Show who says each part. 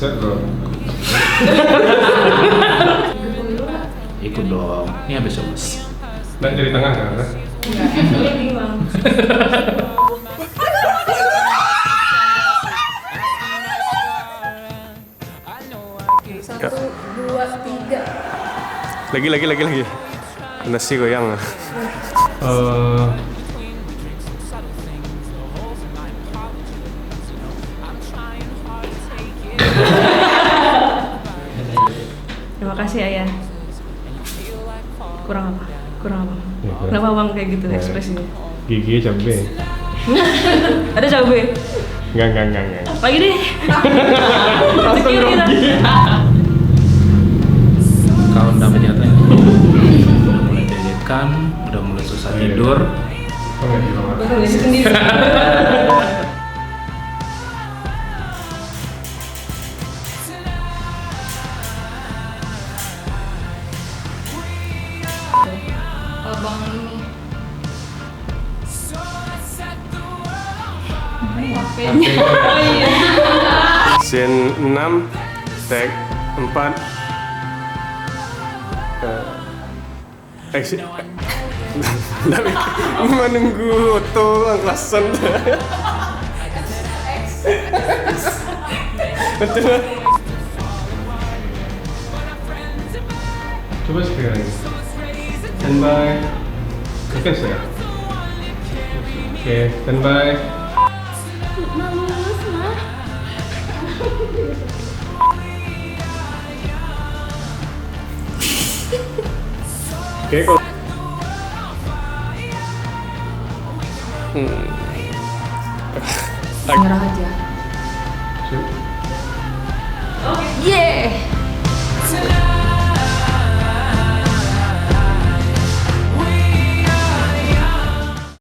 Speaker 1: Set bro.
Speaker 2: Ikut dong. Ini habis mas.
Speaker 1: Nggak jadi tengah kan?
Speaker 3: Enggak, bingung. Satu, dua, tiga.
Speaker 4: Lagi. Nasi goyang.
Speaker 3: Terima kasih ayah. Kurang apa?
Speaker 1: Ya, kurang.
Speaker 3: Kenapa bang kayak gitu
Speaker 1: Nah.
Speaker 3: ekspresinya?
Speaker 1: Gigi cabai.
Speaker 3: Ada cabai?
Speaker 1: Enggak.
Speaker 3: Lagi deh.
Speaker 1: Langsung grogi.
Speaker 2: Kawan damai nyata ya. Udah mulai deg-degan, udah mulai susah tidur.
Speaker 1: Oh, nggak bilang apa.
Speaker 3: Betul sendiri. Abang ini. HP-nya. Oh iya.
Speaker 4: Scene 6, tag 4. Action. Menunggu Otto angklasan. Betul.
Speaker 1: Coba sekali lagi. Standby. Oke saya. Oke, standby. Oke, kalau
Speaker 3: Nyerah aja.
Speaker 1: Sip.
Speaker 3: Yeah.